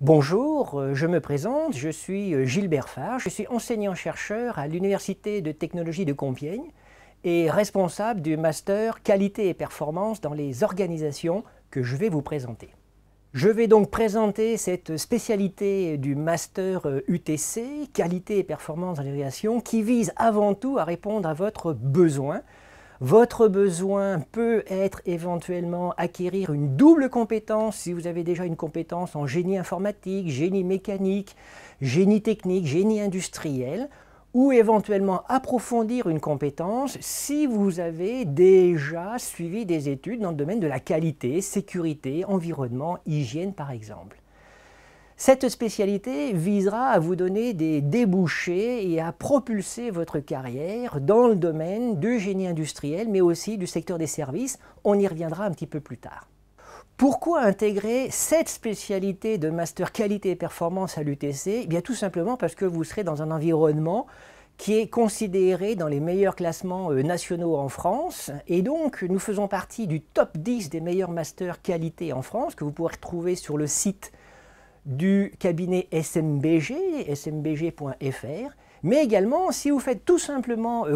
Bonjour, je me présente, je suis Gilbert Farge, je suis enseignant-chercheur à l'Université de technologie de Compiègne et responsable du master qualité et performance dans les organisations que je vais vous présenter. Je vais donc présenter cette spécialité du master UTC, qualité et performance dans les organisations, qui vise avant tout à répondre à votre besoin. Votre besoin peut être éventuellement acquérir une double compétence si vous avez déjà une compétence en génie informatique, génie mécanique, génie technique, génie industriel, ou éventuellement approfondir une compétence si vous avez déjà suivi des études dans le domaine de la qualité, sécurité, environnement, hygiène par exemple. Cette spécialité visera à vous donner des débouchés et à propulser votre carrière dans le domaine du génie industriel, mais aussi du secteur des services. On y reviendra un petit peu plus tard. Pourquoi intégrer cette spécialité de master qualité et performance à l'UTC? Eh bien, tout simplement parce que vous serez dans un environnement qui est considéré dans les meilleurs classements nationaux en France. Et donc, nous faisons partie du top 10 des meilleurs masters qualité en France, que vous pourrez retrouver sur le site du cabinet SMBG, smbg.fr, mais également si vous faites tout simplement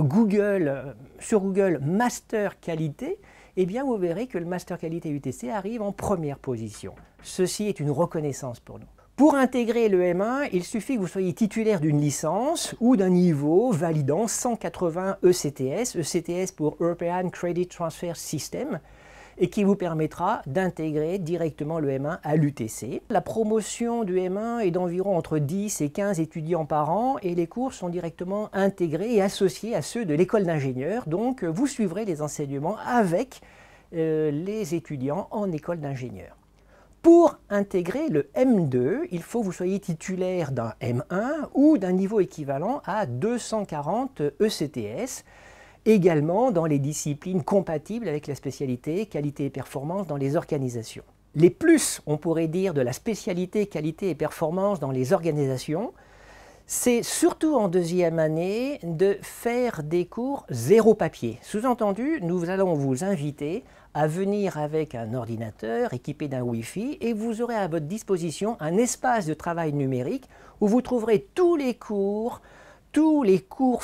sur Google Master Qualité, eh bien vous verrez que le Master Qualité UTC arrive en première position. Ceci est une reconnaissance pour nous. Pour intégrer le M1, il suffit que vous soyez titulaire d'une licence ou d'un niveau validant 180 ECTS, ECTS pour European Credit Transfer System, et qui vous permettra d'intégrer directement le M1 à l'UTC. La promotion du M1 est d'environ entre 10 et 15 étudiants par an et les cours sont directement intégrés et associés à ceux de l'école d'ingénieurs. Donc vous suivrez les enseignements avec les étudiants en école d'ingénieurs. Pour intégrer le M2, il faut que vous soyez titulaire d'un M1 ou d'un niveau équivalent à 240 ECTS, également dans les disciplines compatibles avec la spécialité qualité et performance dans les organisations. Les plus, on pourrait dire, de la spécialité qualité et performance dans les organisations, c'est surtout en deuxième année de faire des cours zéro papier. Sous-entendu, nous allons vous inviter à venir avec un ordinateur équipé d'un Wi-Fi et vous aurez à votre disposition un espace de travail numérique où vous trouverez tous les cours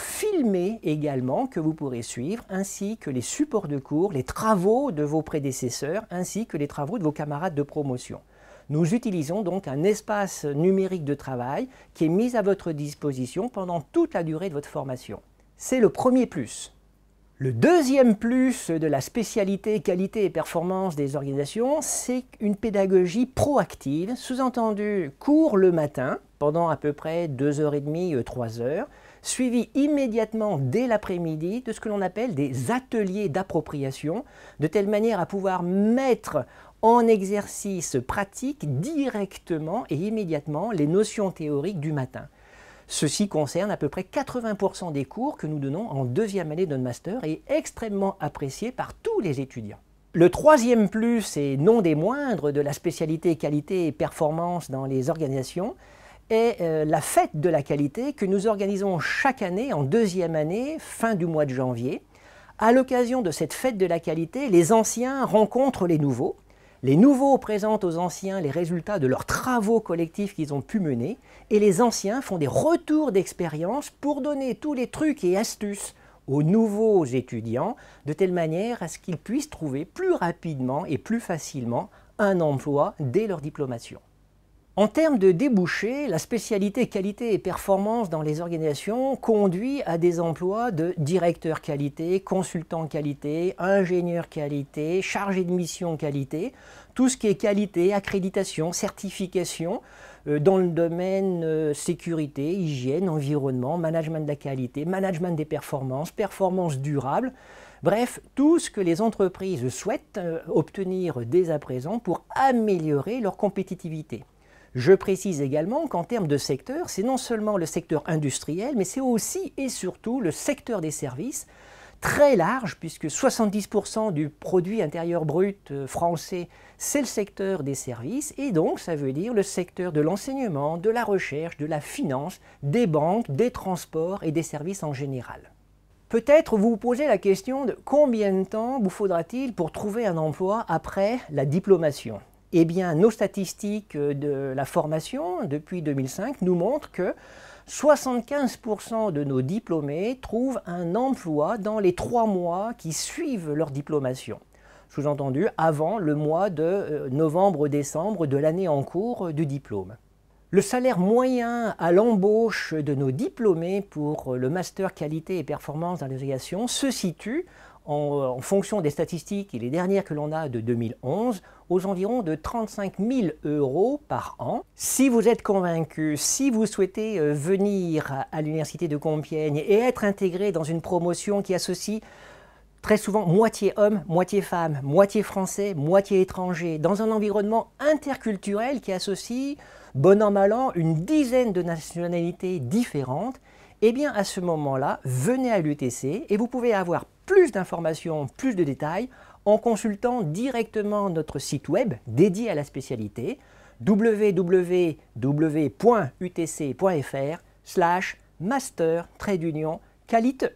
filmés également que vous pourrez suivre, ainsi que les supports de cours, les travaux de vos prédécesseurs, ainsi que les travaux de vos camarades de promotion. Nous utilisons donc un espace numérique de travail qui est mis à votre disposition pendant toute la durée de votre formation. C'est le premier plus. Le deuxième plus de la spécialité qualité et performance des organisations, c'est une pédagogie proactive, sous-entendu cours le matin, pendant à peu près 2h30, 3h, suivi immédiatement dès l'après-midi de ce que l'on appelle des ateliers d'appropriation, de telle manière à pouvoir mettre en exercice pratique directement et immédiatement les notions théoriques du matin. Ceci concerne à peu près 80% des cours que nous donnons en deuxième année de notre master et est extrêmement apprécié par tous les étudiants. Le troisième plus, et non des moindres, de la spécialité qualité et performance dans les organisations est la fête de la qualité que nous organisons chaque année en deuxième année, fin du mois de janvier. À l'occasion de cette fête de la qualité, les anciens rencontrent les nouveaux. Les nouveaux présentent aux anciens les résultats de leurs travaux collectifs qu'ils ont pu mener et les anciens font des retours d'expérience pour donner tous les trucs et astuces aux nouveaux étudiants de telle manière à ce qu'ils puissent trouver plus rapidement et plus facilement un emploi dès leur diplomation. En termes de débouchés, la spécialité qualité et performance dans les organisations conduit à des emplois de directeur qualité, consultant qualité, ingénieur qualité, chargé de mission qualité, tout ce qui est qualité, accréditation, certification dans le domaine sécurité, hygiène, environnement, management de la qualité, management des performances, performance durable. Bref, tout ce que les entreprises souhaitent obtenir dès à présent pour améliorer leur compétitivité. Je précise également qu'en termes de secteur, c'est non seulement le secteur industriel, mais c'est aussi et surtout le secteur des services, très large, puisque 70% du produit intérieur brut français, c'est le secteur des services, et donc ça veut dire le secteur de l'enseignement, de la recherche, de la finance, des banques, des transports et des services en général. Peut-être vous vous posez la question de combien de temps vous faudra-t-il pour trouver un emploi après la diplomation ? Eh bien, nos statistiques de la formation depuis 2005 nous montrent que 75% de nos diplômés trouvent un emploi dans les 3 mois qui suivent leur diplomation. Sous-entendu, avant le mois de novembre-décembre de l'année en cours du diplôme. Le salaire moyen à l'embauche de nos diplômés pour le master qualité et performance dans l'éducation se situe, en fonction des statistiques et les dernières que l'on a de 2011, aux environs de 35 000 € par an. Si vous êtes convaincu, si vous souhaitez venir à l'Université de Compiègne et être intégré dans une promotion qui associe très souvent moitié homme, moitié femme, moitié français, moitié étranger, dans un environnement interculturel qui associe, bon an mal an, une dizaine de nationalités différentes, eh bien à ce moment-là, venez à l'UTC et vous pouvez avoir plus d'informations, plus de détails en consultant directement notre site web dédié à la spécialité www.utc.fr/master-qualité.